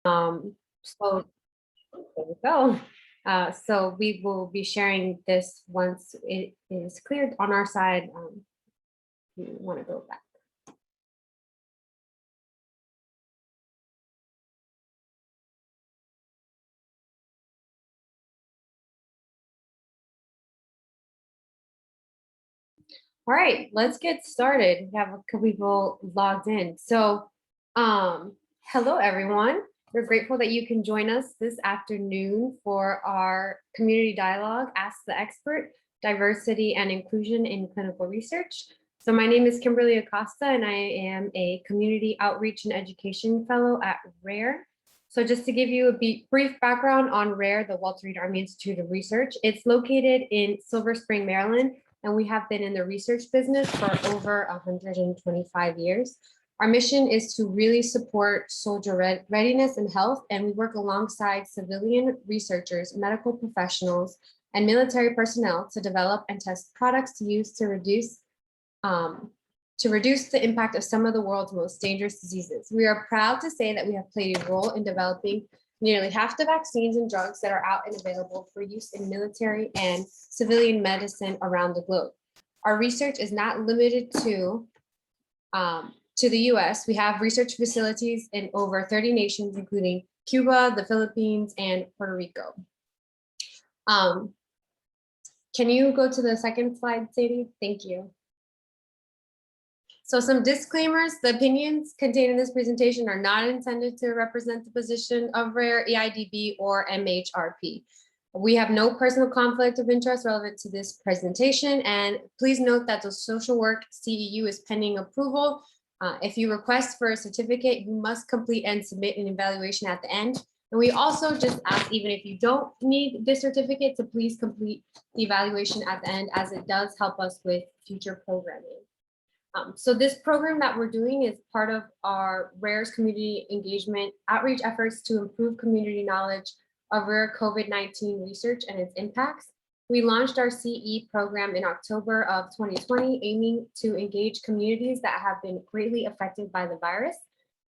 So there we go. So we will be sharing this once it is cleared on our side. We want to go back. All right, let's get started. We have a couple people logged in. So hello, everyone. We're grateful that you can join us this afternoon for our community dialogue, Ask the Expert, Diversity and Inclusion in Clinical Research. So my name is Kimberly Acosta, and I am a Community Outreach and Education Fellow at WRAIR. So just to give you a brief background on WRAIR, the Walter Reed Army Institute of Research, it's located in Silver Spring, Maryland, and we have been in the research business for over 125 years. Our mission is to really support soldier readiness and health, and we work alongside civilian researchers, medical professionals, and military personnel to develop and test products to use to reduce the impact of some of the world's most dangerous diseases. We are proud to say that we have played a role in developing nearly half the vaccines and drugs that are out and available for use in military and civilian medicine around the globe. Our research is not limited to the US. We have research facilities in over 30 nations, including Cuba, the Philippines, and Puerto Rico. Can you go to the second slide, Sadie? Thank you. So some disclaimers: the opinions contained in this presentation are not intended to represent the position of WRAIR, EIDB, or MHRP. We have no personal conflict of interest relevant to this presentation, and please note that the social work CEU is pending approval. If you request for a certificate, you must complete and submit an evaluation at the end. And we also just ask, even if you don't need this certificate, to please complete the evaluation at the end, as it does help us with future programming. So this program that we're doing is part of our WRAIR's community engagement outreach efforts to improve community knowledge of rare COVID-19 research and its impacts. We launched our CE program in October of 2020, aiming to engage communities that have been greatly affected by the virus.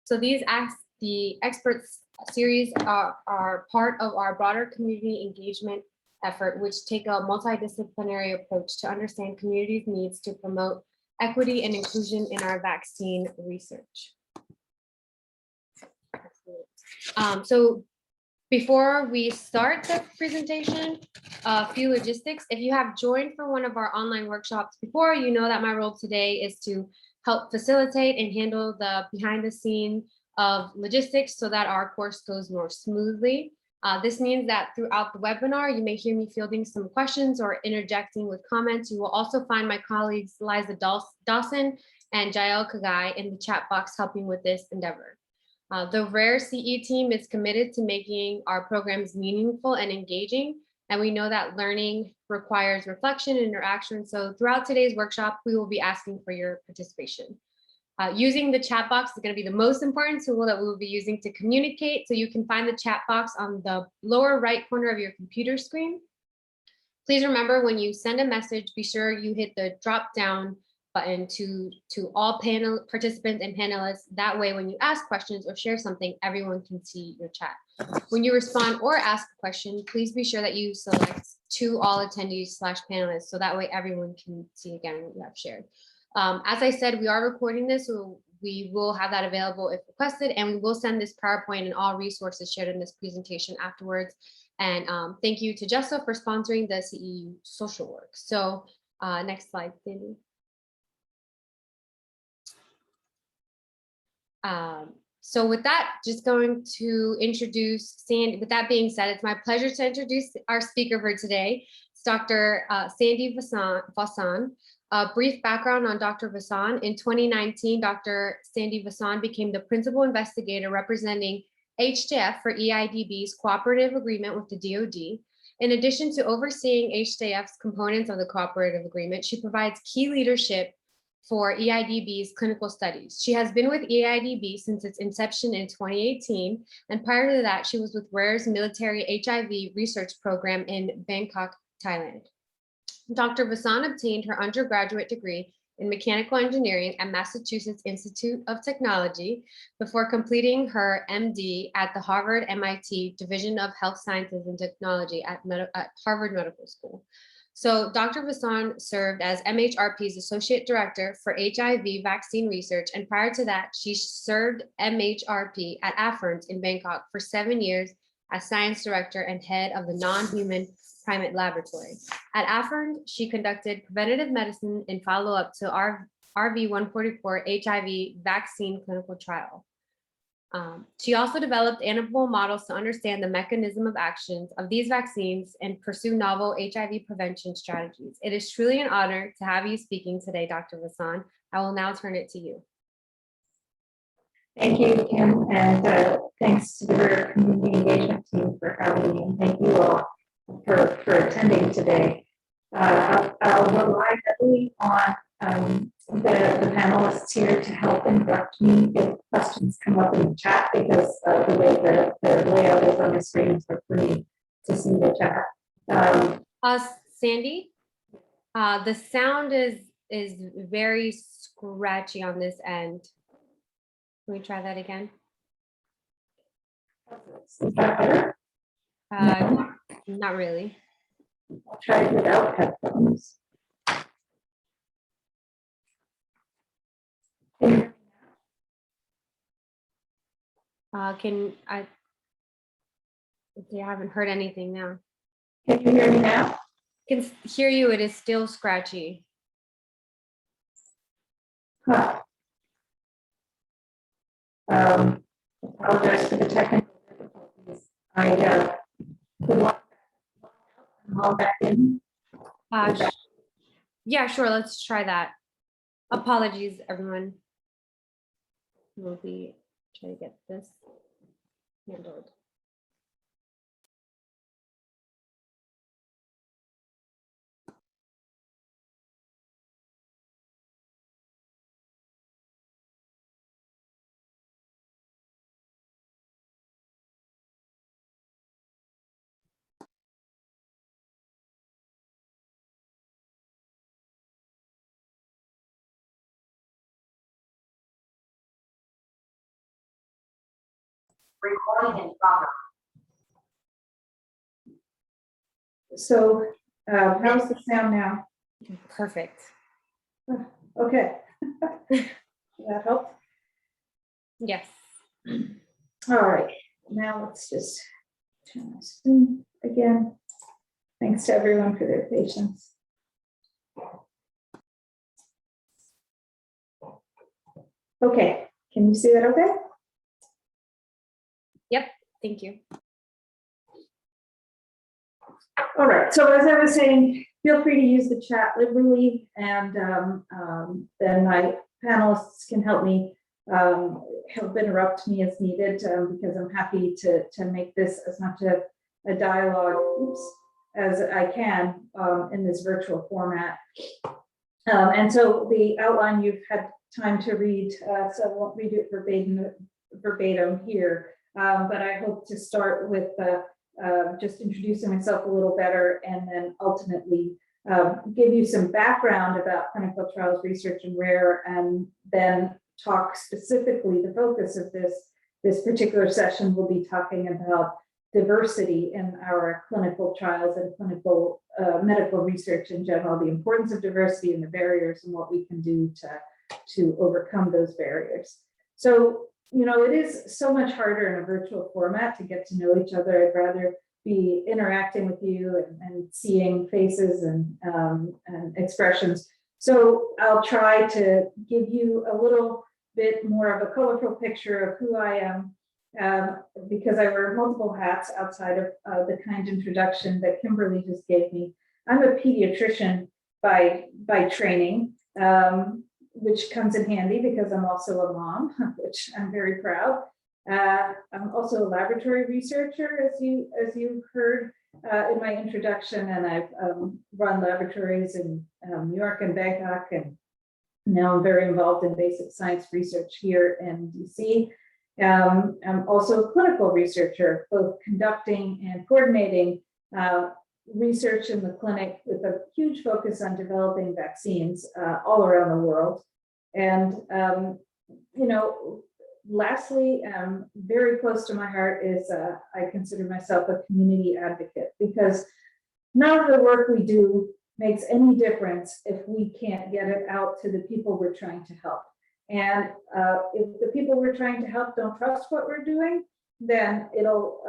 So the experts series are part of our broader community engagement effort, which take a multidisciplinary approach to understand communities' needs to promote equity and inclusion in our vaccine research. So before we start the presentation, a few logistics. If you have joined for one of our online workshops before, you know that my role today is to help facilitate and handle the behind the scene of logistics so that our course goes more smoothly. This means that throughout the webinar, you may hear me fielding some questions or interjecting with comments. You will also find my colleagues Liza Dawson and Jael Kagai in the chat box helping with this endeavor. The WRAIR CE team is committed to making our programs meaningful and engaging, and we know that learning requires reflection and interaction. So throughout today's workshop, we will be asking for your participation. Using the chat box is going to be the most important tool that we will be using to communicate. So you can find the chat box on the lower right corner of your computer screen. Please remember, when you send a message, be sure you hit the drop down button to all panel participants and panelists. That way, when you ask questions or share something, everyone can see your chat. When you respond or ask a question, please be sure that you select to all attendees / panelists, so that way everyone can see again what you have shared. As I said, we are recording this, so we will have that available if requested, and we will send this PowerPoint and all resources shared in this presentation afterwards. And thank you to Jessa for sponsoring the CEU social work. So next slide, Cindy. So with that, just going to introduce Sandy. With that being said, it's my pleasure to introduce our speaker for today. It's Dr. Sandhya Vasan. A brief background on Dr. Vasan. In 2019, Dr. Sandhya Vasan became the principal investigator representing HJF for EIDB's cooperative agreement with the DoD. In addition to overseeing HJF's components of the cooperative agreement, she provides key leadership for EIDB's clinical studies. She has been with EIDB since its inception in 2018, and prior to that, she was with WRAIR's Military HIV Research Program in Bangkok, Thailand. Dr. Vasan obtained her undergraduate degree in mechanical engineering at Massachusetts Institute of Technology before completing her MD at the Harvard-MIT Division of Health Sciences and Technology at Harvard Medical School. So Dr. Vasan served as MHRP's Associate Director for HIV vaccine research, and prior to that, she served MHRP at Afferent in Bangkok for 7 years as Science Director and Head of the Non-Human Primate Laboratory. At Afferent, she conducted preventative medicine in follow-up to RV144 HIV vaccine clinical trial. She also developed animal models to understand the mechanism of actions of these vaccines and pursue novel HIV prevention strategies. It is truly an honor to have you speaking today, Dr. Vasan. I will now turn it to you. Thank you, Kim, and thanks to the WRAIR Community Engagement team for having me, and thank you all for attending today. I'll rely heavily on the panelists here to help instruct me if questions come up in the chat, because the way the layout is on the screen is hard for me to see the chat. Sandy, the sound is very scratchy on this end. Can we try that again? Is that better? Not really. I'll try it without headphones. I haven't heard anything now. Can you hear me now? Can hear you. It is still scratchy. Huh. Apologize for the technical difficulties. I would like to log back in. Yeah, sure. Let's try that. Apologies, everyone. We'll be trying to get this handled. Recording in progress. So, how's the sound now? Perfect. Okay. That helped? Yes. All right. Now let's just turn my screen again. Thanks to everyone for their patience. Okay. Can you see that okay? Yep. Thank you. All right. So as I was saying, feel free to use the chat liberally, and then my panelists can help interrupt me as needed, because I'm happy to make this as much of a dialogue as I can in this virtual format. And so the outline you've had time to read, so I won't read it verbatim here, but I hope to start with just introducing myself a little better, and then ultimately give you some background about clinical trials research and WRAIR, and then talk specifically, the focus of this particular session will be talking about diversity in our clinical trials and clinical medical research in general, the importance of diversity and the barriers and what we can do to overcome those barriers. So, you know, it is so much harder in a virtual format to get to know each other. I'd rather be interacting with you and seeing faces and expressions. So I'll try to give you a little bit more of a colorful picture of who I am, because I wear multiple hats outside of the kind introduction that Kimberly just gave me. I'm a pediatrician by training, which comes in handy because I'm also a mom, which I'm very proud. I'm also a laboratory researcher, as you heard in my introduction, and I've run laboratories in New York and Bangkok, and now I'm very involved in basic science research here in DC. I'm also a clinical researcher, both conducting and coordinating research in the clinic with a huge focus on developing vaccines all around the world. And, lastly, very close to my heart is I consider myself a community advocate, because none of the work we do makes any difference if we can't get it out to the people we're trying to help. And if the people we're trying to help don't trust what we're doing, then it'll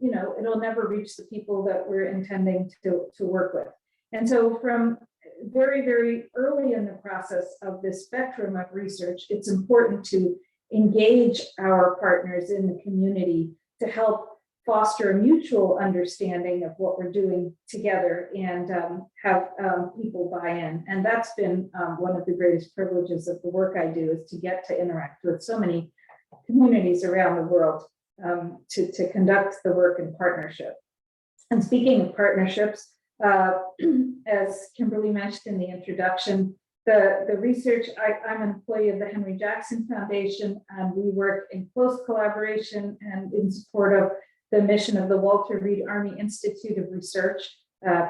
never reach the people that we're intending to work with. And so from very, very early in the process of this spectrum of research, it's important to engage our partners in the community to help foster a mutual understanding of what we're doing together and have people buy in. And that's been one of the greatest privileges of the work I do, is to get to interact with so many communities around the world to conduct the work in partnership. And speaking of partnerships, as Kimberly mentioned in the introduction, the research, I'm an employee of the Henry Jackson Foundation, and we work in close collaboration and in support of the mission of the Walter Reed Army Institute of Research,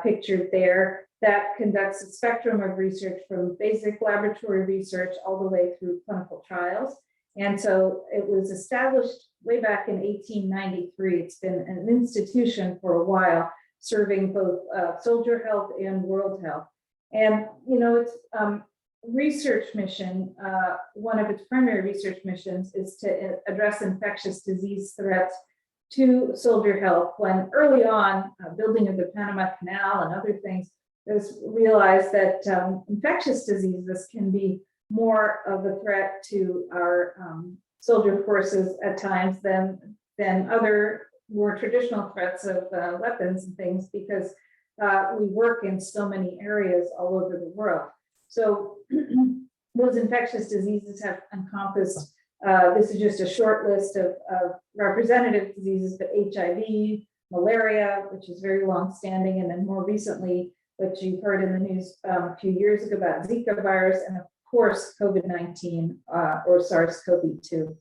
pictured there, that conducts a spectrum of research from basic laboratory research all the way through clinical trials. And so it was established way back in 1893. It's been an institution for a while, serving both soldier health and world health. And, its research mission, one of its primary research missions is to address infectious disease threats to soldier health, when early on, building of the Panama Canal and other things, it was realized that infectious diseases can be more of a threat to our soldier forces at times than other more traditional threats of weapons and things, because we work in so many areas all over the world. So those infectious diseases have encompassed, this is just a short list of representative diseases, but HIV, malaria, which is very long-standing, and then more recently, which you've heard in the news a few years ago about Zika virus, and of course, COVID-19 or SARS-CoV-2.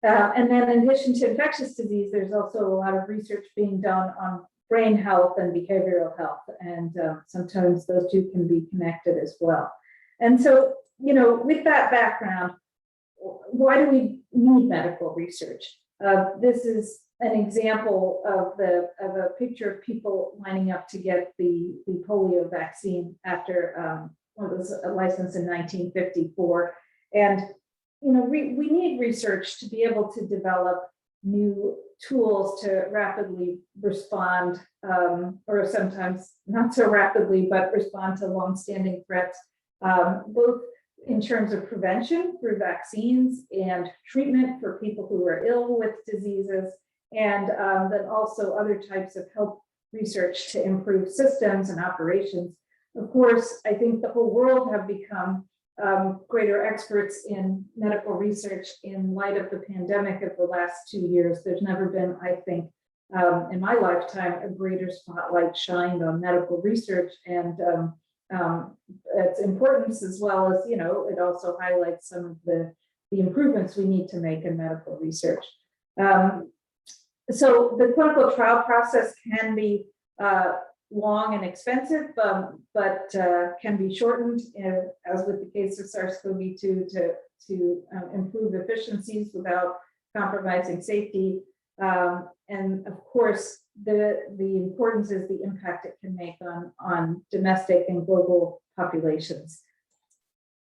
And then in addition to infectious disease, there's also a lot of research being done on brain health and behavioral health. And sometimes those two can be connected as well. And so, with that background, why do we need medical research? This is an example of a picture of people lining up to get the polio vaccine after it was licensed in 1954. And we need research to be able to develop new tools to rapidly respond, or sometimes not so rapidly, but respond to longstanding threats, both in terms of prevention through vaccines and treatment for people who are ill with diseases, and then also other types of health research to improve systems and operations. Of course, I think the whole world have become greater experts in medical research in light of the pandemic of the last 2 years. There's never been, I think, in my lifetime, a greater spotlight shined on medical research and its importance, as well as, it also highlights some of the improvements we need to make in medical research. So the clinical trial process can be long and expensive, but can be shortened, as with the case of SARS-CoV-2, to improve efficiencies without compromising safety. And of course, the importance is the impact it can make on domestic and global populations.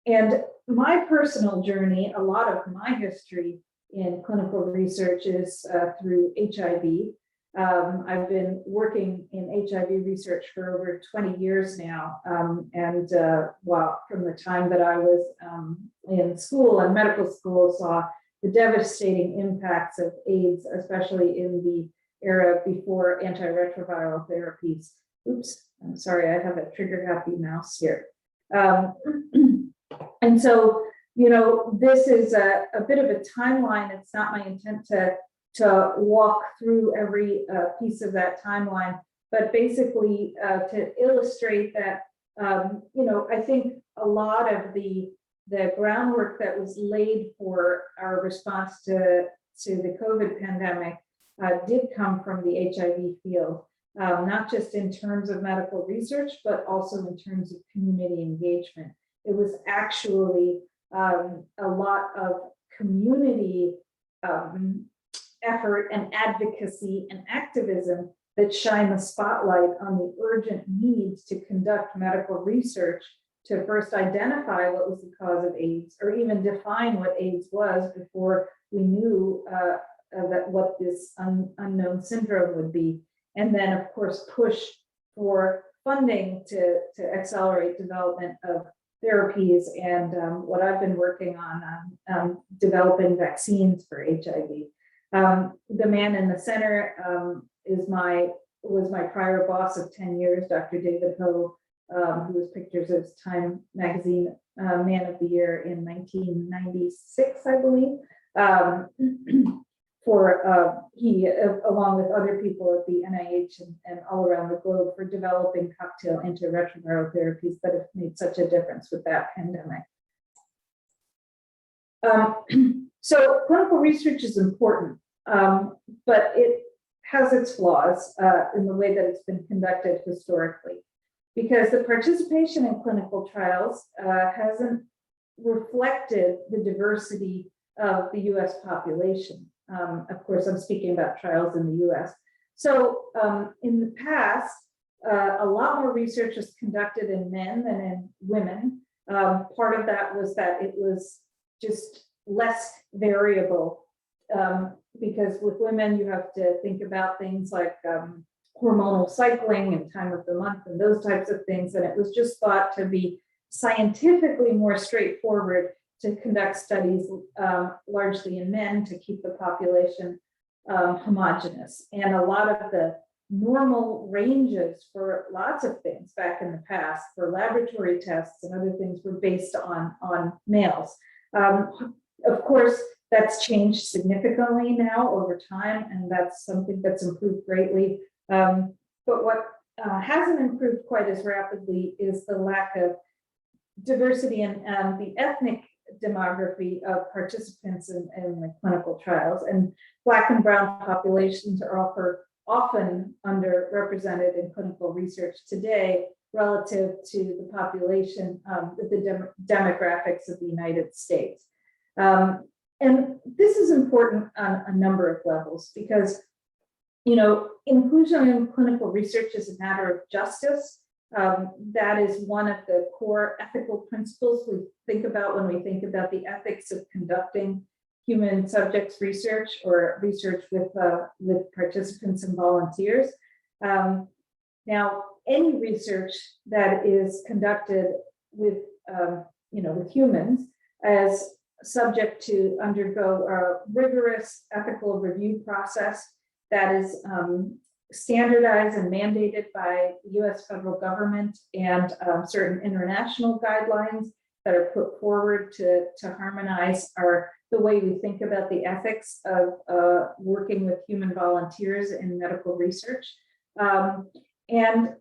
And my personal journey, a lot of my history in clinical research is through HIV. I've been working in HIV research for over 20 years now, and from the time that I was in school and medical school, saw the devastating impacts of AIDS, especially in the era before antiretroviral therapies. Oops, I'm sorry, I have a trigger-happy mouse here. And so, this is a bit of a timeline. It's not my intent to walk through every piece of that timeline, but basically to illustrate that, I think a lot of the groundwork that was laid for our response to the COVID pandemic did come from the HIV field. not just in terms of medical research, but also in terms of community engagement. It was actually a lot of community effort and advocacy and activism that shine the spotlight on the urgent needs to conduct medical research to first identify what was the cause of AIDS, or even define what AIDS was before we knew that what this unknown syndrome would be. And then, of course, push for funding to accelerate development of therapies and what I've been working on developing vaccines for HIV. The man in the center was my prior boss of 10 years, Dr. David Ho, who was picked as Time Magazine Man of the Year in 1996, I believe. He, along with other people at the NIH and all around the globe, for developing cocktail antiretroviral therapies that have made such a difference with that pandemic. So clinical research is important, but it has its flaws in the way that it's been conducted historically, because the participation in clinical trials hasn't reflected the diversity of the US population. Of course, I'm speaking about trials in the US. So in the past, a lot more research was conducted in men than in women. Part of that was that it was just less variable, because with women, you have to think about things like hormonal cycling and time of the month and those types of things. And it was just thought to be scientifically more straightforward to conduct studies largely in men to keep the population homogeneous. And a lot of the normal ranges for lots of things back in the past for laboratory tests and other things were based on males. Of course, that's changed significantly now over time, and that's something that's improved greatly. But what hasn't improved quite as rapidly is the lack of diversity in the ethnic demography of participants in the clinical trials. And Black and brown populations are often underrepresented in clinical research today relative to the population, the demographics of the United States. And this is important on a number of levels because, you know, inclusion in clinical research is a matter of justice. That is one of the core ethical principles we think about when we think about the ethics of conducting human subjects research or research with participants and volunteers. Now, any research that is conducted with with humans as subject to undergo a rigorous ethical review process that is standardized and mandated by the US federal government and certain international guidelines that are put forward to harmonize the way we think about the ethics of working with human volunteers in medical research. And,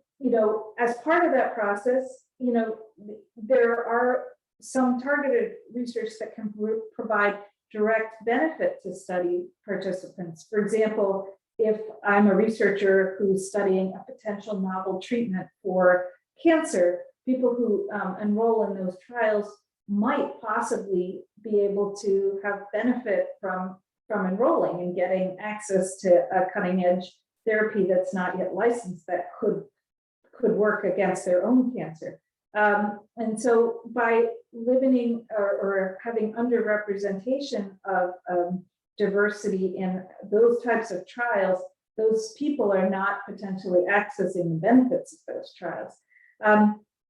as part of that process, there are some targeted research that can provide direct benefit to study participants. For example, if I'm a researcher who's studying a potential novel treatment for cancer, people who enroll in those trials might possibly be able to have benefit from enrolling and getting access to a cutting edge therapy that's not yet licensed that could work against their own cancer. And so by limiting or having underrepresentation of diversity in those types of trials, those people are not potentially accessing the benefits of those trials.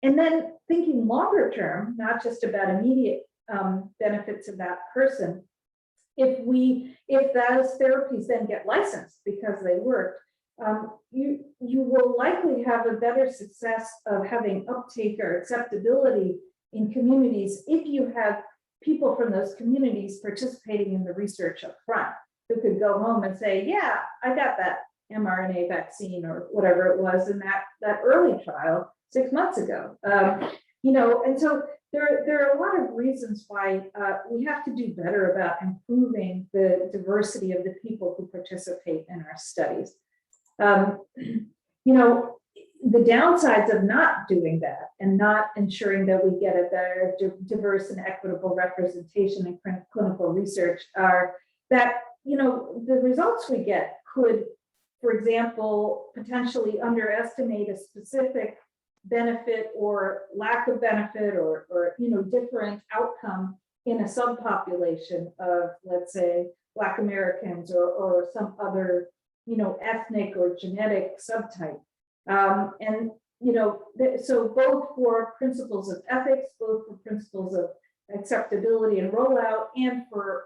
And then thinking longer term, not just about immediate benefits of that person, if those therapies then get licensed because they work, you will likely have a better success of having uptake or acceptability in communities if you have people from those communities participating in the research up front who could go home and say, yeah, I got that mRNA vaccine or whatever it was in that early trial 6 months ago. And so there are a lot of reasons why we have to do better about improving the diversity of the people who participate in our studies. the downsides of not doing that and not ensuring that we get a better diverse and equitable representation in clinical research are that, the results we get could, for example, potentially underestimate a specific benefit or lack of benefit or different outcome in a subpopulation of, let's say, Black Americans or some other, ethnic or genetic subtype. So both for principles of ethics, both for principles of acceptability and rollout, and for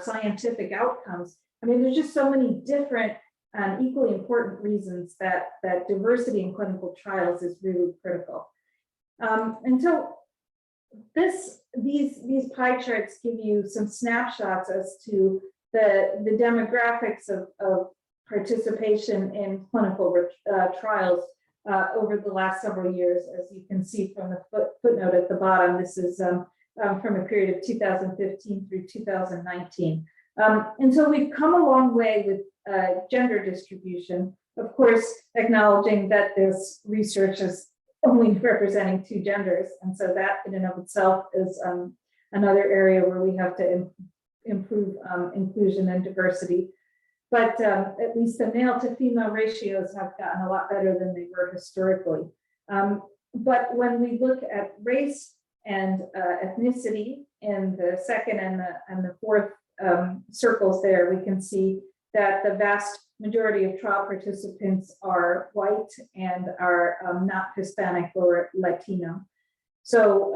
scientific outcomes, there's just so many different and equally important reasons that diversity in clinical trials is really critical. And so these pie charts give you some snapshots as to the demographics of participation in clinical trials over the last several years. As you can see from the footnote at the bottom, this is from a period of 2015 through 2019. And so we've come a long way with gender distribution, of course, acknowledging that this research is only representing 2 genders. And so that in and of itself is another area where we have to improve inclusion and diversity. But at least the male to female ratios have gotten a lot better than they were historically. But when we look at race and ethnicity in the second and the fourth circles there, we can see that the vast majority of trial participants are white and are not Hispanic or Latino. So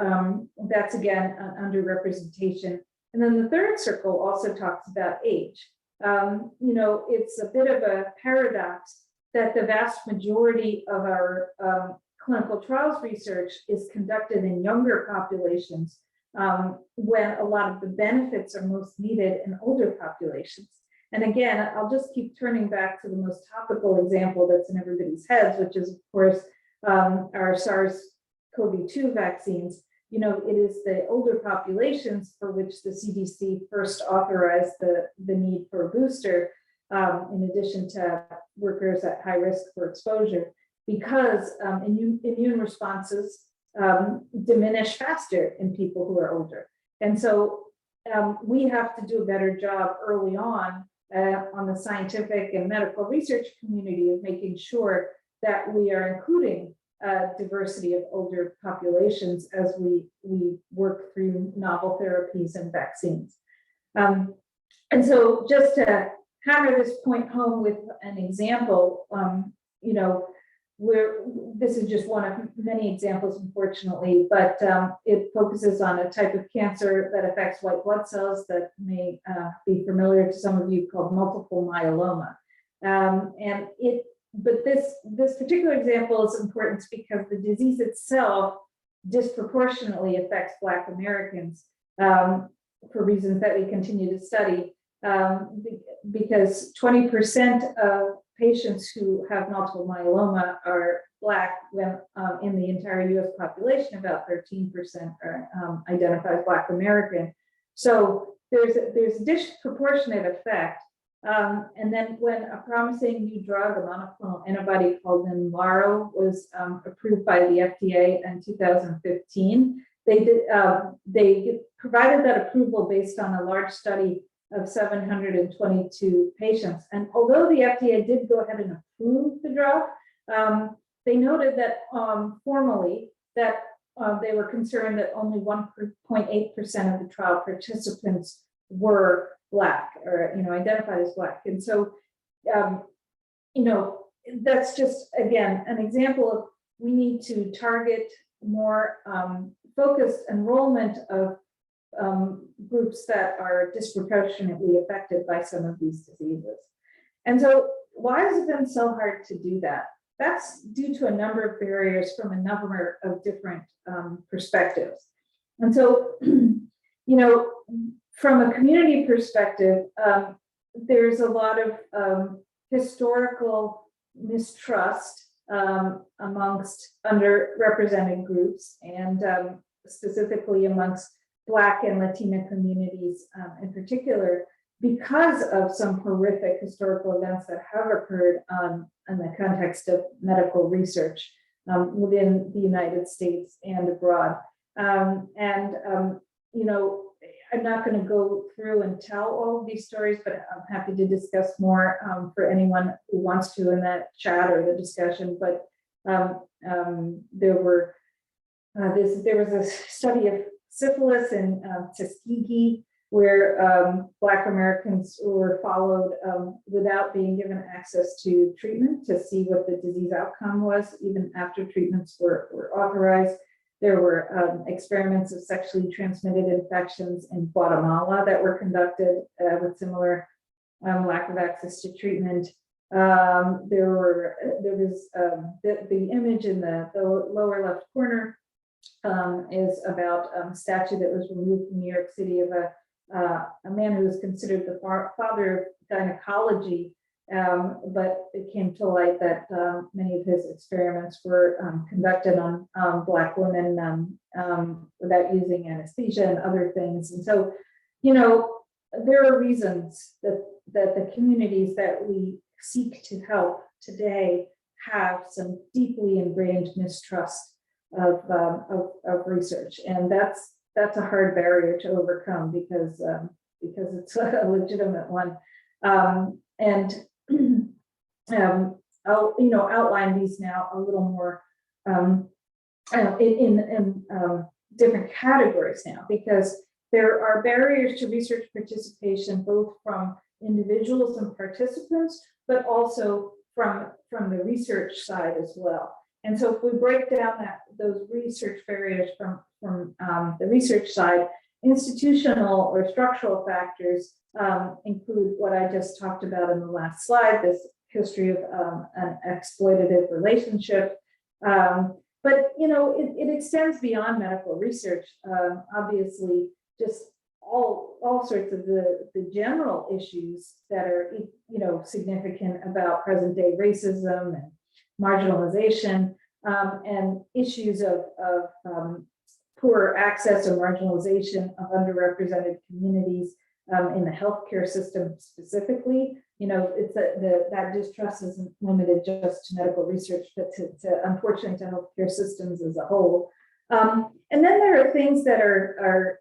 that's again an underrepresentation. And then the third circle also talks about age. It's a bit of a paradox that the vast majority of our clinical trials research is conducted in younger populations when a lot of the benefits are most needed in older populations. And again, I'll just keep turning back to the most topical example that's in everybody's heads, which is, of course, our SARS-CoV-2 vaccines. It is the older populations for which the CDC first authorized the need for a booster, in addition to workers at high risk for exposure, because immune responses diminish faster in people who are older. And so we have to do a better job early on the scientific and medical research community of making sure that we are including diversity of older populations as we work through novel therapies and vaccines. And so just to hammer this point home with an example, this is just one of many examples, unfortunately, but it focuses on a type of cancer that affects white blood cells that may be familiar to some of you, called multiple myeloma. But this particular example is important because the disease itself disproportionately affects Black Americans for reasons that we continue to study, because 20% of patients who have multiple myeloma are Black, when in the entire US population, about 13% are identified as Black American. So there's a disproportionate effect. And then when a promising new drug, a monoclonal antibody called Nimaro, was approved by the FDA in 2015, they provided that approval based on a large study of 722 patients. And although the FDA did go ahead and approve the drug, they noted that formally that they were concerned that only 1.8% of the trial participants were Black or identified as Black. And so that's just, again, an example of we need to target more focused enrollment of groups that are disproportionately affected by some of these diseases. And so why has it been so hard to do that? That's due to a number of barriers from a number of different perspectives. And so, from a community perspective, there's a lot of historical mistrust amongst underrepresented groups, and specifically amongst Black and Latina communities in particular, because of some horrific historical events that have occurred in the context of medical research within the United States and abroad. You know, I'm not going to go through and tell all of these stories, but I'm happy to discuss more for anyone who wants to in that chat or the discussion. But there was a study of syphilis in Tuskegee, where Black Americans were followed without being given access to treatment to see what the disease outcome was, even after treatments were authorized. There were experiments of sexually transmitted infections in Guatemala that were conducted with similar lack of access to treatment. There was the image in the lower left corner is about a statue that was removed from New York City of a man who was considered the father of gynecology, but it came to light that many of his experiments were conducted on Black women without using anesthesia and other things. And so, you know, there are reasons that the communities that we seek to help today have some deeply ingrained mistrust of research, and that's a hard barrier to overcome because it's a legitimate one. I'll outline these now a little more in different categories now, because there are barriers to research participation both from individuals and participants, but also from the research side as well. And so if we break down those research barriers from the research side, institutional or structural factors include what I just talked about in the last slide, this history of an exploitative relationship. But you know, it extends beyond medical research. Obviously, just all sorts of the general issues that are significant about present day racism and marginalization, and issues of poor access or marginalization of underrepresented communities in the healthcare system specifically. You know, it's that distrust isn't limited just to medical research, but to unfortunately to healthcare systems as a whole. And then there are things that are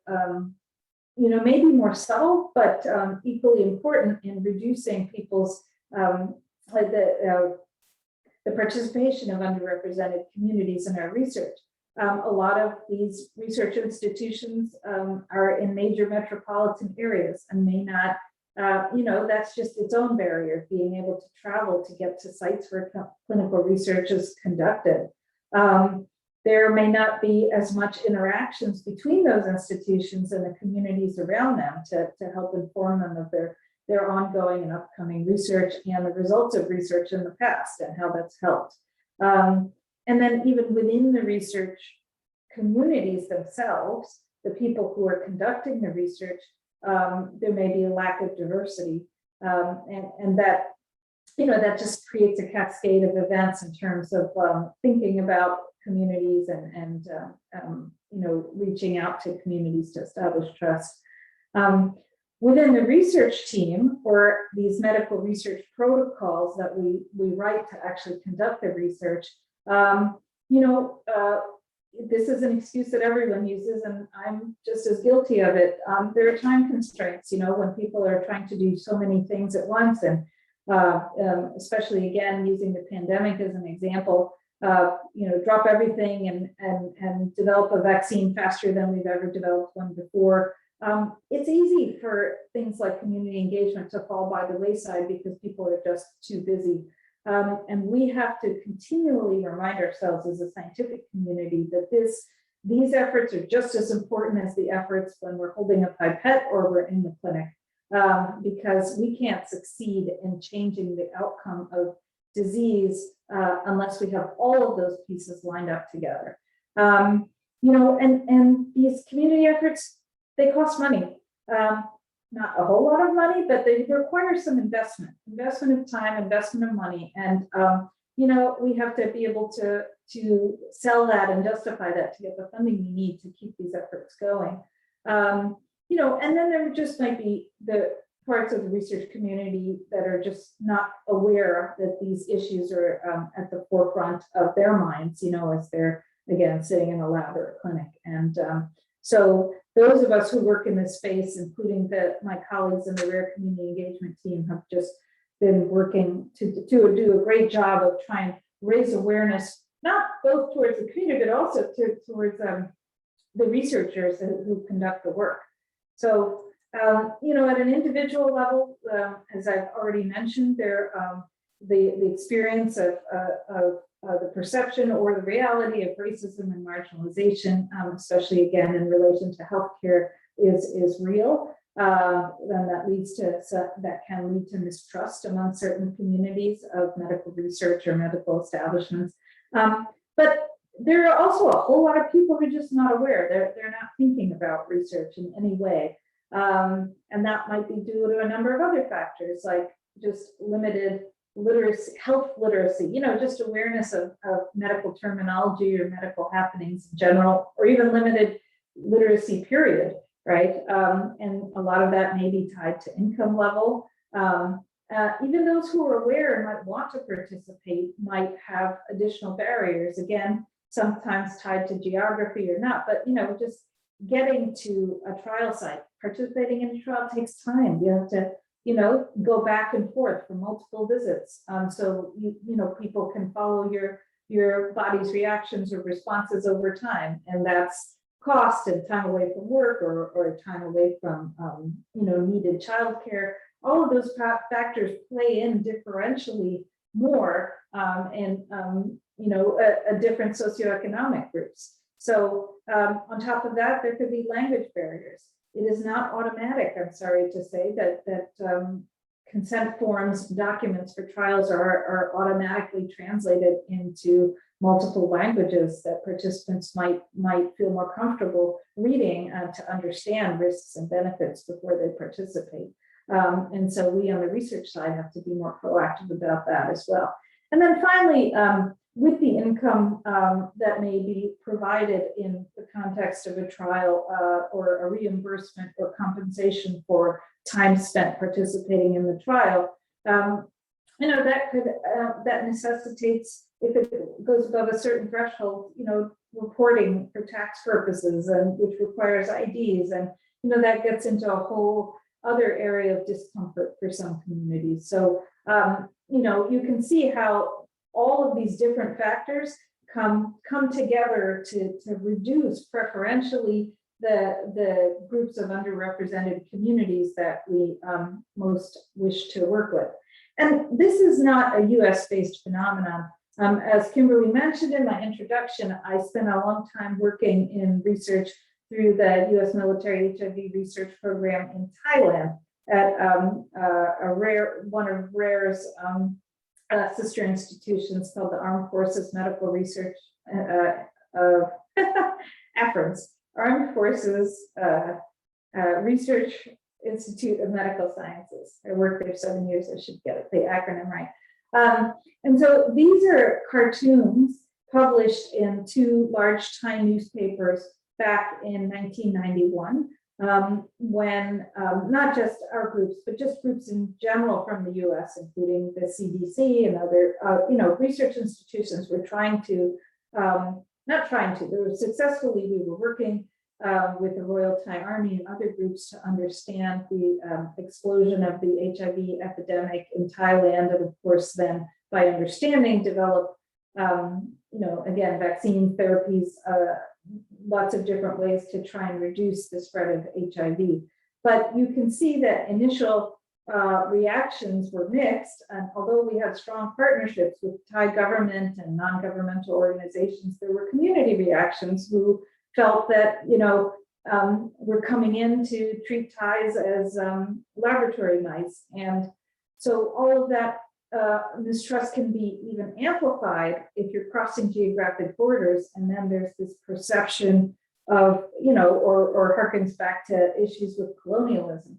maybe more subtle, but equally important in reducing people's the participation of underrepresented communities in our research. A lot of these research institutions are in major metropolitan areas and may not, that's just its own barrier, being able to travel to get to sites where clinical research is conducted. There may not be as much interactions between those institutions and the communities around them to help inform them of their ongoing and upcoming research and the results of research in the past and how that's helped. And then even within the research communities themselves, the people who are conducting the research, there may be a lack of diversity. And that, that just creates a cascade of events in terms of thinking about communities and reaching out to communities to establish trust. Within the research team, or these medical research protocols that we write to actually conduct the research, this is an excuse that everyone uses, and I'm just as guilty of it. There are time constraints, when people are trying to do so many things at once, and especially again, using the pandemic as an example, drop everything and develop a vaccine faster than we've ever developed one before. It's easy for things like community engagement to fall by the wayside because people are just too busy. And we have to continually remind ourselves as a scientific community that these efforts are just as important as the efforts when we're holding a pipette or we're in the clinic, because we can't succeed in changing the outcome of disease unless we have all of those pieces lined up together. And these community efforts, they cost money. Not a whole lot of money, but they require some investment of time, investment of money. And, we have to be able to sell that and justify that to get the funding we need to keep these efforts going. And then there just might be the parts of the research community that are just not aware that these issues are at the forefront of their minds, as they're, again, sitting in a lab or a clinic. And so those of us who work in this space, including my colleagues in the WRAIR Community Engagement team, have just been working to do a great job of trying to raise awareness, not both towards the community, but also towards the researchers who conduct the work. So, at an individual level, as I've already mentioned, the experience of the perception or the reality of racism and marginalization, especially again in relation to healthcare, is real. Then that can lead to mistrust among certain communities of medical research or medical establishments. But there are also a whole lot of people who are just not aware. They're not thinking about research in any way. And that might be due to a number of other factors, like just limited literacy, health literacy, just awareness of medical terminology or medical happenings in general, or even limited literacy period, right? And a lot of that may be tied to income level. Even those who are aware and might want to participate might have additional barriers, again, sometimes tied to geography or not, but just getting to a trial site, participating in a trial takes time. You have to, go back and forth for multiple visits. So people can follow your body's reactions or responses over time, and that's cost and time away from work or time away from needed childcare. All of those factors play in differentially more in different socioeconomic groups. So on top of that, there could be language barriers. It is not automatic, I'm sorry to say, that consent forms, documents for trials are automatically translated into multiple languages that participants might feel more comfortable reading to understand risks and benefits before they participate. And so we on the research side have to be more proactive about that as well. And then finally, with the income that may be provided in the context of a trial or a reimbursement or compensation for time spent participating in the trial, that necessitates, if it goes above a certain threshold, reporting for tax purposes, and which requires IDs, and that gets into a whole other area of discomfort for some communities. So you can see how all of these different factors come together to reduce preferentially the groups of underrepresented communities that we most wish to work with. And this is not a US-based phenomenon. As Kimberly mentioned in my introduction, I spent a long time working in research through the US Military HIV Research Program in Thailand at one of WRAIR's sister institutions called the Armed Forces Medical Research AFRINS, Armed Forces Research Institute of Medical Sciences. I worked there 7 years, I should get the acronym right. And so these are cartoons published in 2 large Thai newspapers back in 1991, when not just our groups, but just groups in general from the US, including the CDC and other research institutions were trying to, they were successfully, we were working with the Royal Thai Army and other groups to understand the explosion of the HIV epidemic in Thailand, and of course then by understanding develop, again, vaccine therapies, lots of different ways to try and reduce the spread of HIV. But you can see that initial reactions were mixed, and although we had strong partnerships with Thai government and non-governmental organizations, there were community reactions who felt that, we're coming in to treat Thais as laboratory mice. And so all of that mistrust can be even amplified if you're crossing geographic borders, and then there's this perception of, or harkens back to issues with colonialism.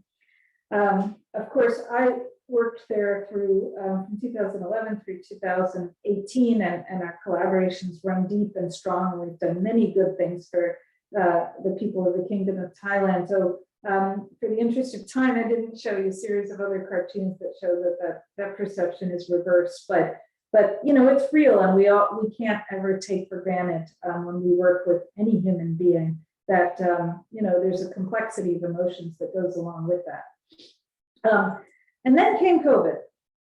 Of course, I worked there through from 2011 through 2018, and our collaborations run deep and strong. We've done many good things for the people of the Kingdom of Thailand. So For the interest of time, I didn't show you a series of other cartoons that show that perception is reversed, but it's real, and we can't ever take for granted when we work with any human being that there's a complexity of emotions that goes along with that. And then came COVID,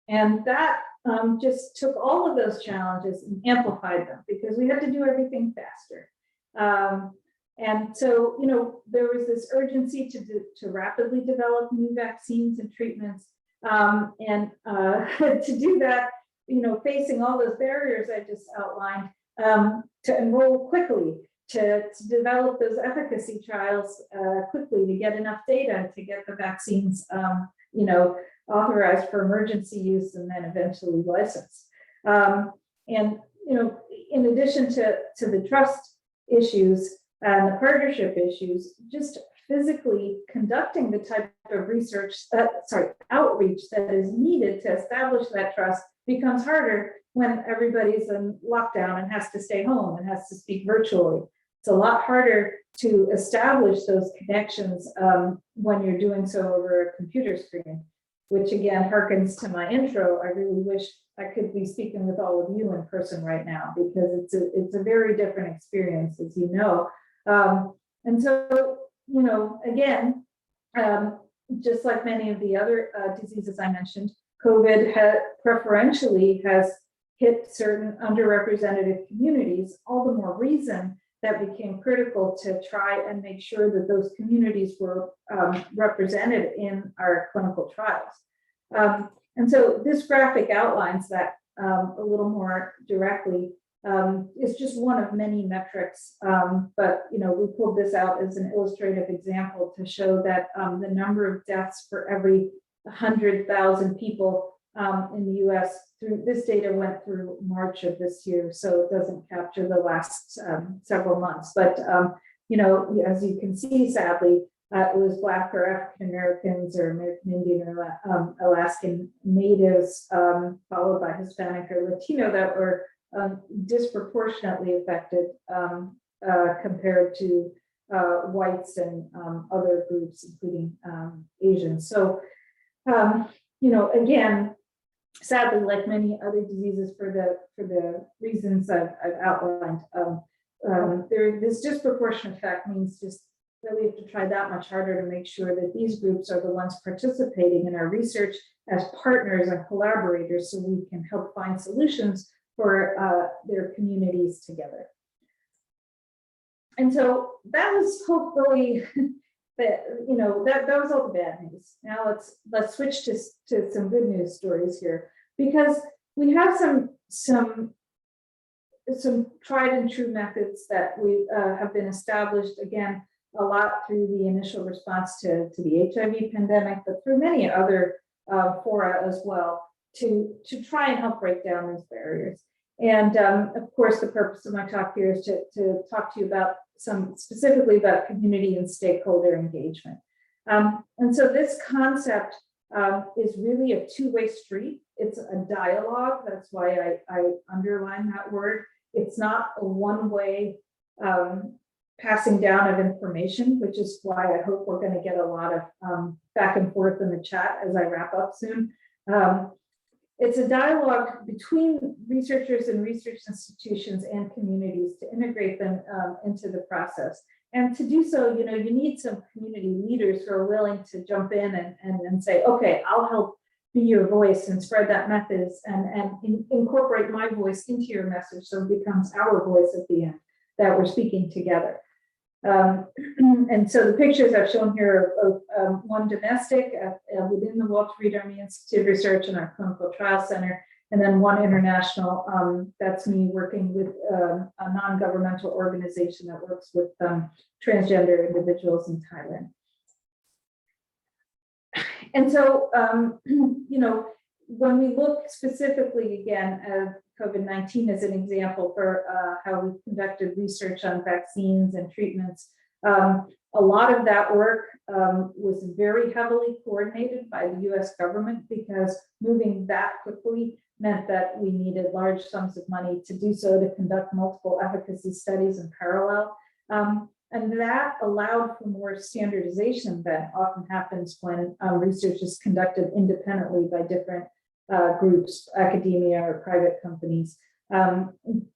and that just took all of those challenges and amplified them because we had to do everything faster. And so, there was this urgency to rapidly develop new vaccines and treatments. And to do that, facing all those barriers I just outlined, to enroll quickly, to develop those efficacy trials quickly, to get enough data to get the vaccines, authorized for emergency use and then eventually licensed. And, in addition to the trust issues and the partnership issues, just physically conducting the type of outreach that is needed to establish that trust becomes harder when everybody's in lockdown and has to stay home and has to speak virtually. It's a lot harder to establish those connections when you're doing so over a computer screen, which again harkens to my intro. I really wish I could be speaking with all of you in person right now because it's a very different experience, as you know. And so, again, just like many of the other diseases I mentioned, COVID preferentially has hit certain underrepresented communities, all the more reason that became critical to try and make sure that those communities were represented in our clinical trials. And so this graphic outlines that a little more directly. It's just one of many metrics, but we pulled this out as an illustrative example to show that the number of deaths for every 100,000 people in the US through this data went through March of this year, so it doesn't capture the last several months. But as you can see, sadly, it was Black or African Americans or American Indian or Alaskan Natives, followed by Hispanic or Latino, that were disproportionately affected compared to whites and other groups, including Asians. So, again, sadly, like many other diseases for the reasons I've outlined, this disproportionate effect means just that we have to try that much harder to make sure that these groups are the ones participating in our research as partners and collaborators so we can help find solutions for their communities together. And so that was hopefully that was all the bad news. Now let's switch to some good news stories here, because we have some tried and true methods that we have been established, again, a lot through the initial response to the HIV pandemic, but through many other fora as well, to try and help break down those barriers. And of course, the purpose of my talk here is to talk to you about specifically about community and stakeholder engagement. And so this concept is really a two-way street. It's a dialogue. That's why I underline that word. It's not a one-way passing down of information, which is why I hope we're going to get a lot of back and forth in the chat as I wrap up soon. It's a dialogue between researchers and research institutions and communities to integrate them into the process. And to do so, you need some community leaders who are willing to jump in and say, okay, I'll help be your voice and spread that message and incorporate my voice into your message so it becomes our voice at the end that we're speaking together. And so the pictures I've shown here are both one domestic within the Walter Reed Army Institute of Research and our Clinical Trial Center, and then one international. That's me working with a non-governmental organization that works with transgender individuals in Thailand. And so, when we look specifically again at COVID-19 as an example for how we conducted research on vaccines and treatments, a lot of that work was very heavily coordinated by the US government, because moving that quickly meant that we needed large sums of money to do so, to conduct multiple efficacy studies in parallel. And that allowed for more standardization that often happens when research is conducted independently by different groups, academia or private companies.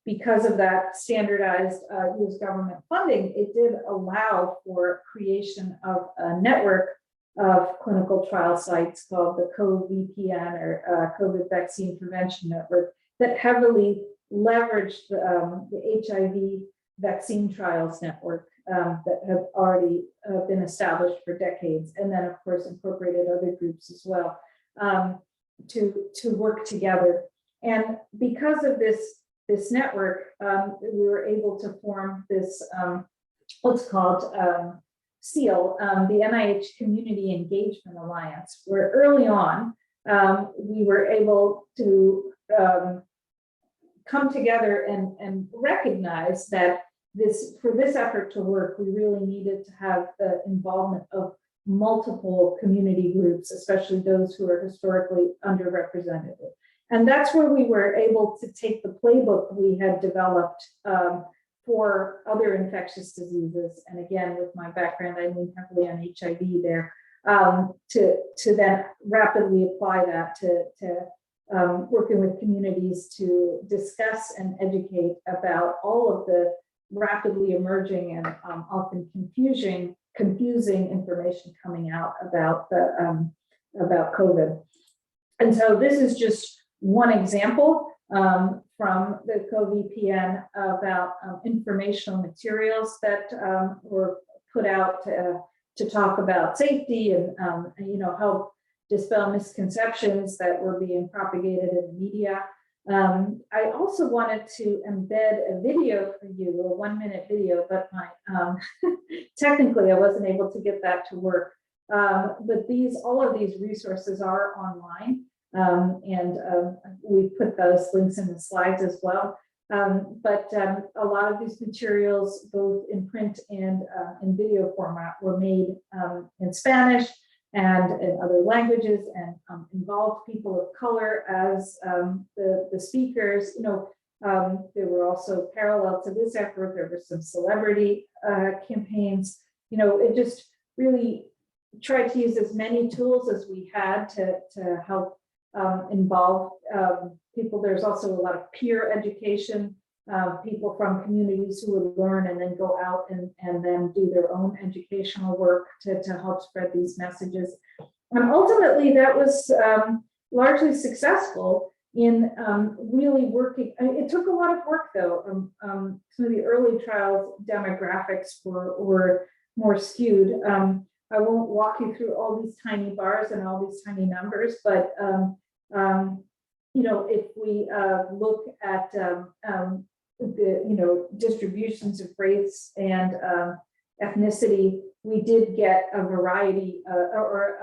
Because of that standardized US government funding, it did allow for creation of a network of clinical trial sites called the CoVPN or COVID Vaccine Prevention Network that heavily leveraged the HIV vaccine trials network that have already been established for decades, and then of course incorporated other groups as well to work together. And because of this network, we were able to form this what's called SEAL, the NIH Community Engagement Alliance, where early on we were able to come together and recognize that for this effort to work, we really needed to have the involvement of multiple community groups, especially those who are historically underrepresented. And that's where we were able to take the playbook we had developed for other infectious diseases. And again, with my background, I lean heavily on HIV there, to then rapidly apply that to working with communities to discuss and educate about all of the rapidly emerging and often confusing information coming out about COVID. And so this is just one example from the CoVPN about informational materials that were put out to talk about safety and help dispel misconceptions that were being propagated in the media. I also wanted to embed a video for you, a 1-minute video, but technically I wasn't able to get that to work. But all of these resources are online, and we put those links in the slides as well. But a lot of these materials, both in print and in video format, were made in Spanish and in other languages, and involved people of color as the speakers. There were also parallel to this effort, there were some celebrity campaigns. It just really tried to use as many tools as we had to help involve people. There's also a lot of peer education, people from communities who would learn and then go out and then do their own educational work to help spread these messages. And ultimately that was largely successful in really working. It took a lot of work though. Some of the early trials demographics were more skewed. I won't walk you through all these tiny bars and all these tiny numbers, but if we look at the distributions of race and ethnicity, we did get a variety or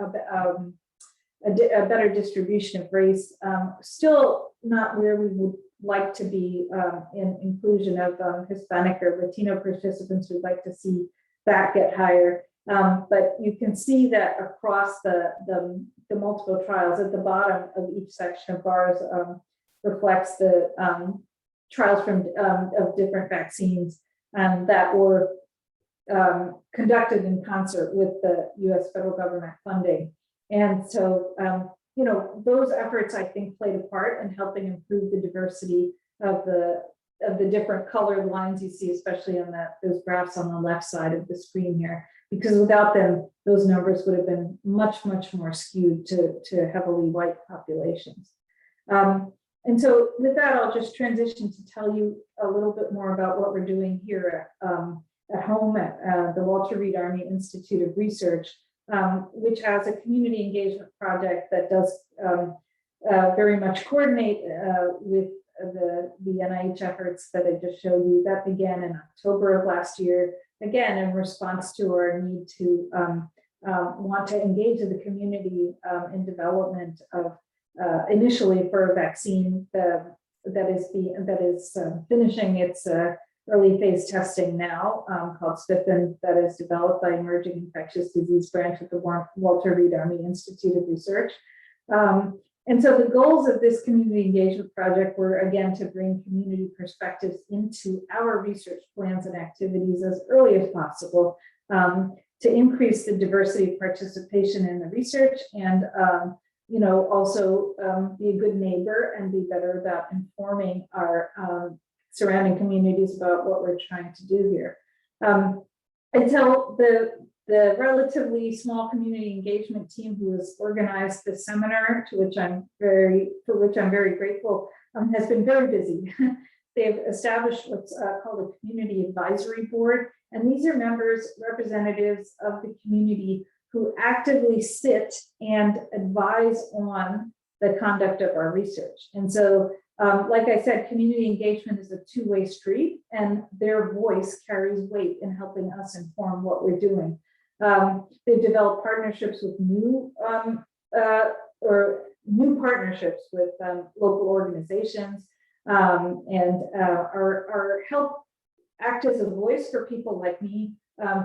a better distribution of race. Still not where we would like to be in inclusion of Hispanic or Latino participants. We'd like to see that get higher. But you can see that across the multiple trials, at the bottom of each section of bars reflects the trials of different vaccines that were conducted in concert with the US federal government funding. And so, those efforts, I think, played a part in helping improve the diversity of the different colored lines you see, especially on those graphs on the left side of the screen here, because without them, those numbers would have been much, much more skewed to heavily white populations. And so with that, I'll just transition to tell you a little bit more about what we're doing here at home at the Walter Reed Army Institute of Research, which has a community engagement project that does very much coordinate with the NIH efforts that I just showed you. That began in October of last year, again, in response to our need to want to engage the community in development of initially for a vaccine that is finishing its early phase testing now, called SPIFFN, that is developed by Emerging Infectious Disease Branch at the Walter Reed Army Institute of Research. And so the goals of this community engagement project were, again, to bring community perspectives into our research plans and activities as early as possible, to increase the diversity of participation in the research and, also be a good neighbor and be better about informing our surrounding communities about what we're trying to do here. Until the relatively small community engagement team who has organized this seminar, for which I'm very grateful, has been very busy. They've established what's called a community advisory board, and these are members, representatives of the community who actively sit and advise on the conduct of our research. And so, like I said, community engagement is a two-way street, and their voice carries weight in helping us inform what we're doing. They've developed partnerships with new partnerships with local organizations, and are help act as a voice for people like me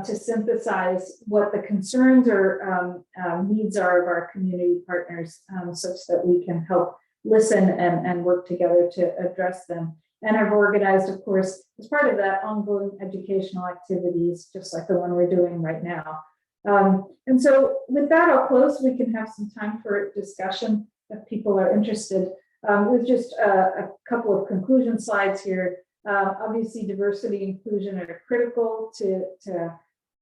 to synthesize what the concerns or needs are of our community partners, such that we can help listen and work together to address them. And I've organized, of course, as part of that, ongoing educational activities, just like the one we're doing right now. And so with that, I'll close. We can have some time for discussion if people are interested. With just a couple of conclusion slides here. Obviously, diversity and inclusion are critical to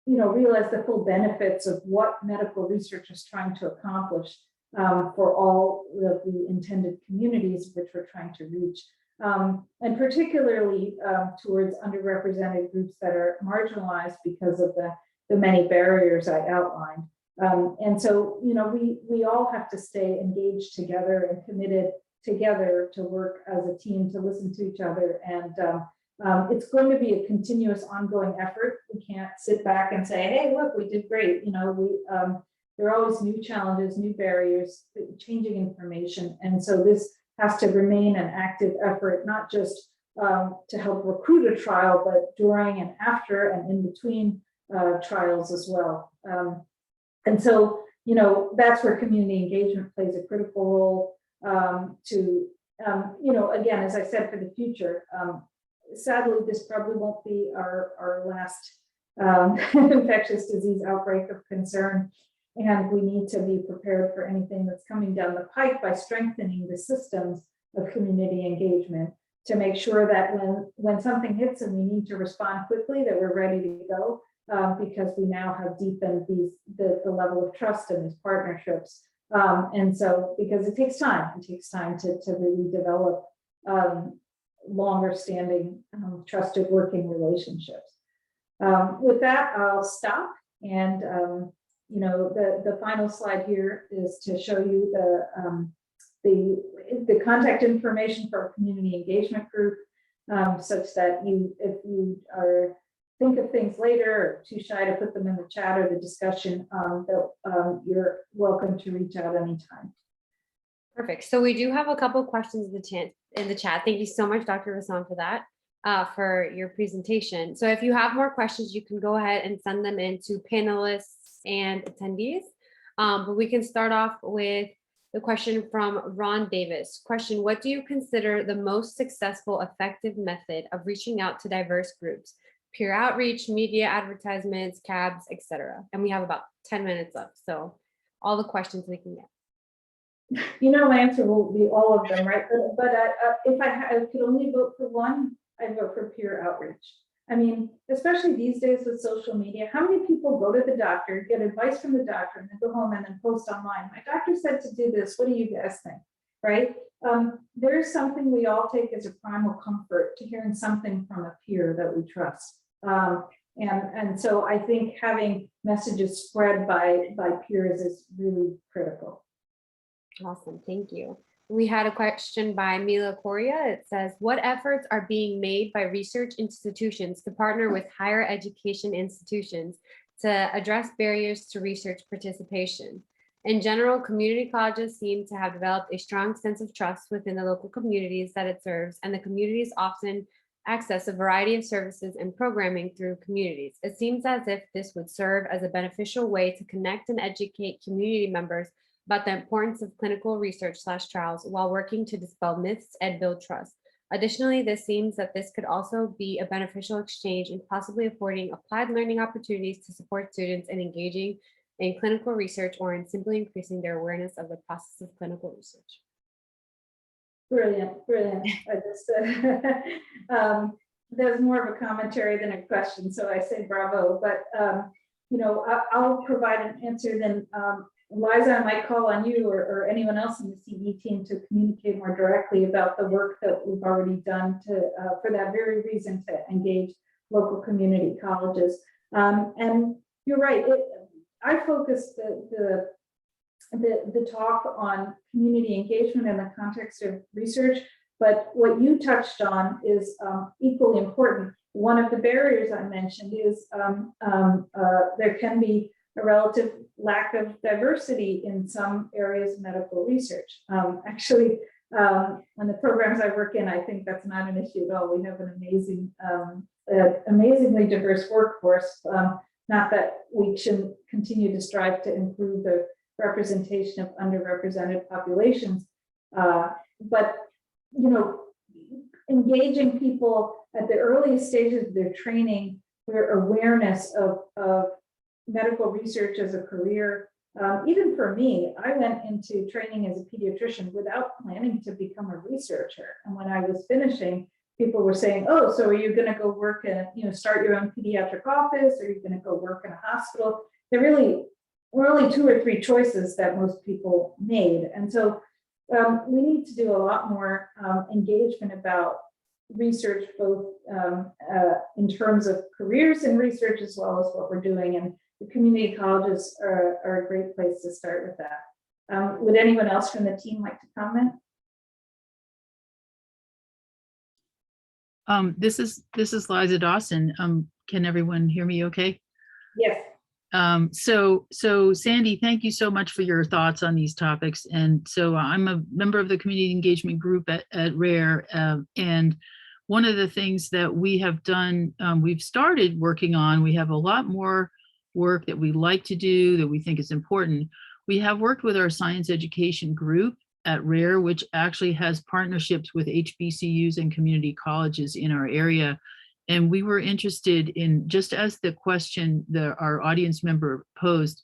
realize the full benefits of what medical research is trying to accomplish for all of the intended communities which we're trying to reach. And particularly towards underrepresented groups that are marginalized because of the many barriers I outlined. And so, we all have to stay engaged together and committed together to work as a team, to listen to each other. And it's going to be a continuous ongoing effort. We can't sit back and say, hey, look, we did great. There are always new challenges, new barriers, changing information. And so this has to remain an active effort, not just to help recruit a trial, but during and after and in between trials as well. And so, that's where community engagement plays a critical role to, again, as I said, for the future. Sadly, this probably won't be our last infectious disease outbreak of concern. And we need to be prepared for anything that's coming down the pike by strengthening the systems of community engagement to make sure that when something hits and we need to respond quickly, that we're ready to go, because we now have deepened the level of trust in these partnerships. And so, because it takes time to really develop longer standing, trusted working relationships. With that, I'll stop. And, the final slide here is to show you the contact information for our community engagement group, such that if you think of things later or too shy to put them in the chat or the discussion, you're welcome to reach out anytime. Perfect. So we do have a couple of questions in the chat. Thank you so much, Dr. Vasan, for that, for your presentation. So if you have more questions, you can go ahead and send them in to panelists and attendees. But we can start off with the question from Ron Davis. Question: what do you consider the most successful, effective method of reaching out to diverse groups? Peer outreach, media advertisements, cabs, etc. And we have about 10 minutes left, so all the questions we can get. My answer will be all of them, right? But if I could only vote for one, I'd vote for peer outreach. I mean, especially these days with social media, how many people go to the doctor, get advice from the doctor, and then go home and then post online? My doctor said to do this. What do you guys think? Right? There's something we all take as a primal comfort to hearing something from a peer that we trust. And so I think having messages spread by peers is really critical. Awesome, thank you. We had a question by Mila Coria. It says, what efforts are being made by research institutions to partner with higher education institutions to address barriers to research participation? In general, community colleges seem to have developed a strong sense of trust within the local communities that it serves, and the communities often access a variety of services and programming through communities. It seems as if this would serve as a beneficial way to connect and educate community members about the importance of clinical research/trials while working to dispel myths and build trust. Additionally, this seems that this could also be a beneficial exchange in possibly affording applied learning opportunities to support students in engaging in clinical research or in simply increasing their awareness of the process of clinical research. Brilliant, brilliant. I just, there's more of a commentary than a question, so I say bravo. But I'll provide an answer. Then Liza, I might call on you or anyone else in the CE team to communicate more directly about the work that we've already done to for that very reason, to engage local community colleges. And you're right. I focused the talk on community engagement in the context of research, but what you touched on is equally important. One of the barriers I mentioned is there can be a relative lack of diversity in some areas of medical research. Actually, in the programs I work in, I think that's not an issue at all. We have an amazing, amazingly diverse workforce. Not that we shouldn't continue to strive to improve the representation of underrepresented populations, but engaging people at the earliest stages of their training, their awareness of medical research as a career. Even for me, I went into training as a pediatrician without planning to become a researcher. And when I was finishing, people were saying, "Oh, so are you going to go work and start your own pediatric office? Or are you going to go work in a hospital?" There really were only 2 or 3 choices that most people made. And so we need to do a lot more engagement about research, both in terms of careers in research as well as what we're doing. And the community colleges are a great place to start with that. Would anyone else from the team like to comment? This is Liza Dawson. Can everyone hear me okay? Yes. So Sandy, thank you so much for your thoughts on these topics. And so I'm a member of the community engagement group at WRAIR. And one of the things that we have done, we've started working on, we have a lot more work that we like to do that we think is important. We have worked with our science education group at WRAIR, which actually has partnerships with HBCUs and community colleges in our area. And we were interested in, just as the question our audience member posed,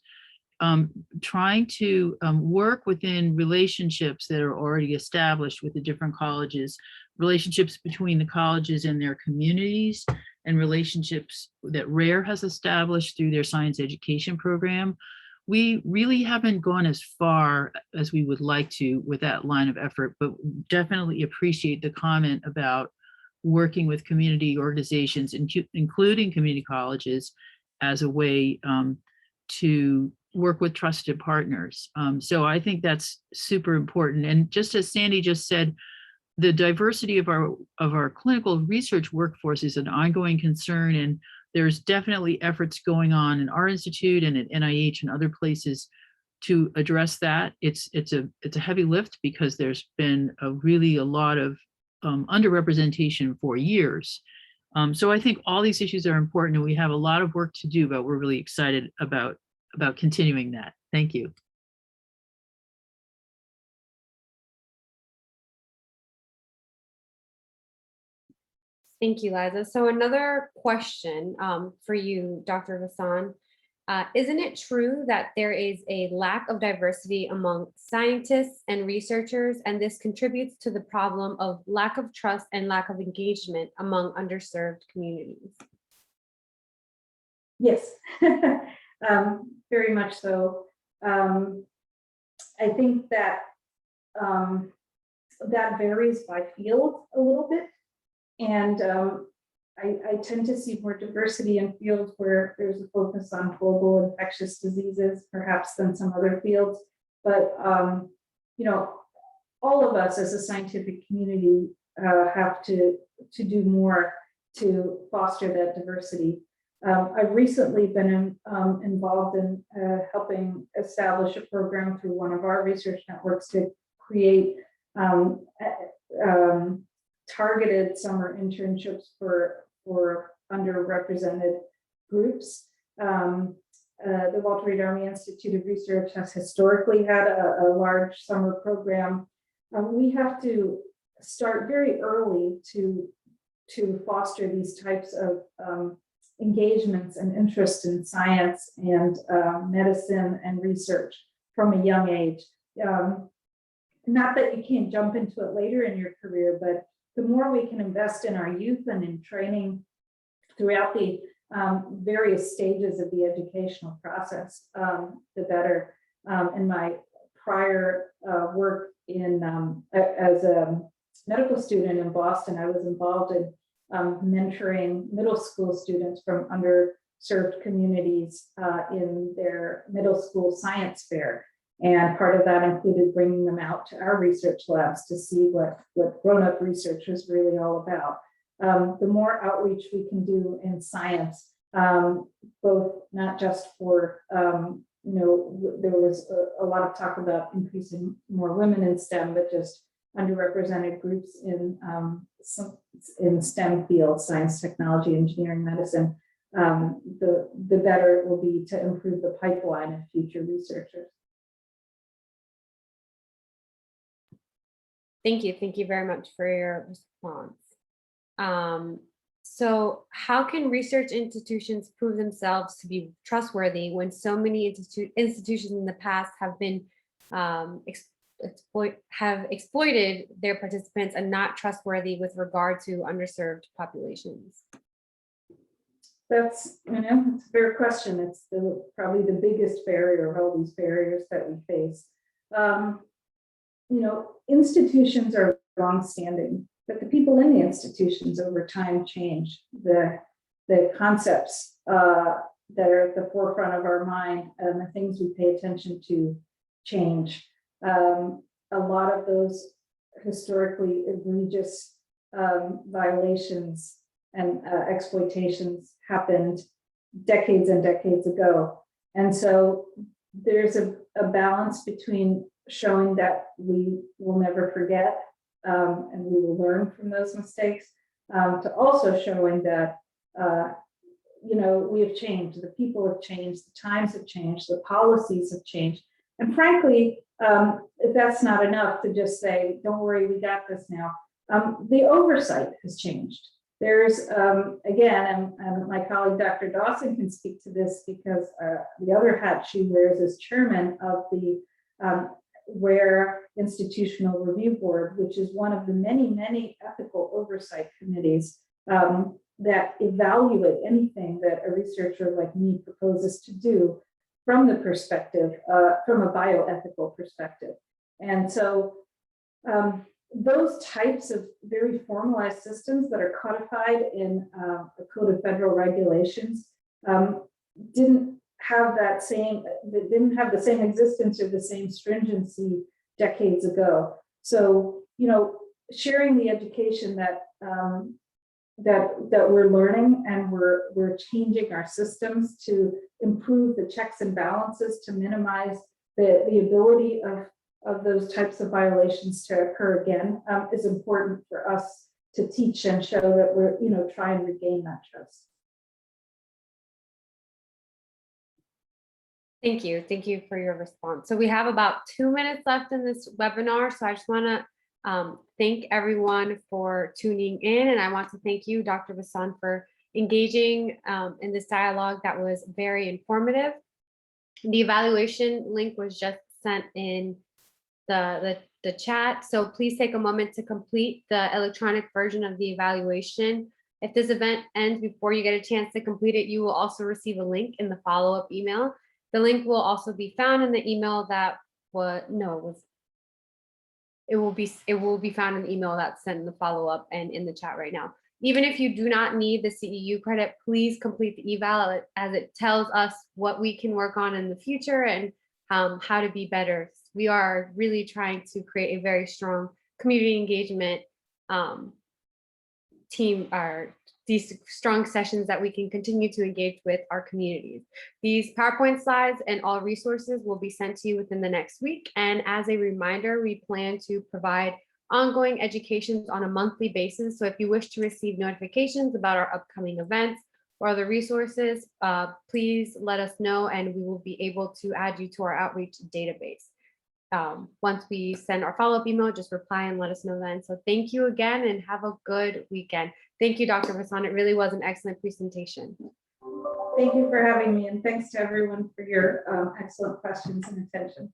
trying to work within relationships that are already established with the different colleges, relationships between the colleges and their communities, and relationships that WRAIR has established through their science education program. We really haven't gone as far as we would like to with that line of effort, but definitely appreciate the comment about working with community organizations, including community colleges, as a way to work with trusted partners. So I think that's super important. And just as Sandy just said, the diversity of our clinical research workforce is an ongoing concern, and there's definitely efforts going on in our institute and at NIH and other places to address that. It's a heavy lift because there's been a lot of underrepresentation for years. So I think all these issues are important, and we have a lot of work to do, but we're really excited about continuing that. Thank you. Thank you, Liza. So another question for you, Dr. Vasan. Isn't it true that there is a lack of diversity among scientists and researchers, and this contributes to the problem of lack of trust and lack of engagement among underserved communities? Yes, very much so. I think that that varies by field a little bit. And I tend to see more diversity in fields where there's a focus on global infectious diseases, perhaps, than some other fields. But, all of us as a scientific community have to do more to foster that diversity. I've recently been involved in helping establish a program through one of our research networks to create targeted summer internships for underrepresented groups. the Walter Reed Army Institute of Research has historically had a large summer program. We have to start very early to foster these types of engagements and interest in science and medicine and research from a young age. Not that you can't jump into it later in your career, but the more we can invest in our youth and in training throughout the various stages of the educational process, the better. In my prior work as a medical student in Boston, I was involved in mentoring middle school students from underserved communities in their middle school science fair. And part of that included bringing them out to our research labs to see what grown-up research was really all about. The more outreach we can do in science, both not just for, there was a lot of talk about increasing more women in STEM, but just underrepresented groups in STEM fields, science, technology, engineering, medicine, the better it will be to improve the pipeline of future researchers. Thank you. Thank you very much for your response. So how can research institutions prove themselves to be trustworthy when so many institutions in the past have been exploited their participants and not trustworthy with regard to underserved populations? That's, it's a fair question. It's probably the biggest barrier of all these barriers that we face. Institutions are longstanding, but the people in the institutions over time change. The concepts that are at the forefront of our mind and the things we pay attention to change. A lot of those historically egregious violations and exploitations happened decades and decades ago. And so there's a balance between showing that we will never forget and we will learn from those mistakes, to also showing that, we have changed, the people have changed, the times have changed, the policies have changed. And frankly, if that's not enough to just say, don't worry, we got this now, the oversight has changed. There's, again, and my colleague, Dr. Dawson, can speak to this because the other hat she wears is chairman of the WRAIR Institutional Review Board, which is one of the many, many ethical oversight committees that evaluate anything that a researcher like me proposes to do from the perspective, from a bioethical perspective. And so those types of very formalized systems that are codified in the Code of Federal Regulations didn't have the same existence or the same stringency decades ago. So, sharing the education that we're learning, and we're changing our systems to improve the checks and balances to minimize the ability of those types of violations to occur again, is important for us to teach and show that we're, try and regain that trust. Thank you. Thank you for your response. So we have about 2 minutes left in this webinar. So I just want to thank everyone for tuning in. And I want to thank you, Dr. Vasan, for engaging in this dialogue that was very informative. The evaluation link was just sent in the chat. So please take a moment to complete the electronic version of the evaluation. If this event ends before you get a chance to complete it, you will also receive a link in the follow-up email. The link will also be found in the email that it will be found in the email that's sent in the follow-up and in the chat right now. Even if you do not need the CEU credit, please complete the eval as it tells us what we can work on in the future and how to be better. We are really trying to create a very strong community engagement team, these strong sessions that we can continue to engage with our communities. These PowerPoint slides and all resources will be sent to you within the next week. And as a reminder, we plan to provide ongoing educations on a monthly basis. So if you wish to receive notifications about our upcoming events or other resources, please let us know and we will be able to add you to our outreach database. Once we send our follow-up email, just reply and let us know then. So thank you again and have a good weekend. Thank you, Dr. Vasan. It really was an excellent presentation. Thank you for having me, and thanks to everyone for your excellent questions and attention.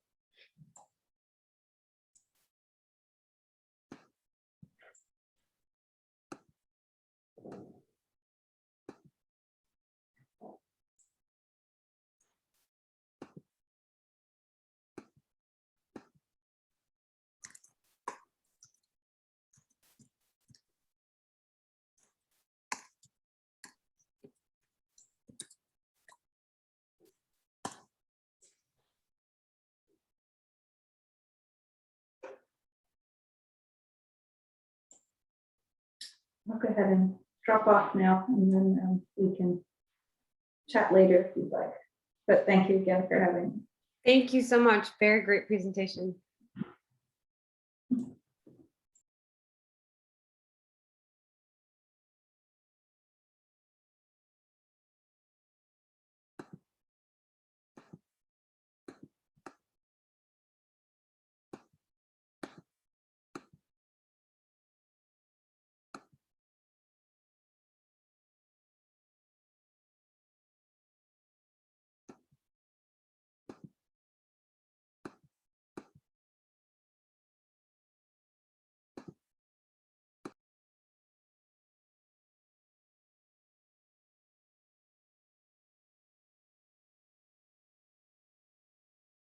I'll go ahead and drop off now, and then we can chat later if you'd like. But thank you again for having me. Thank you so much. Very great presentation.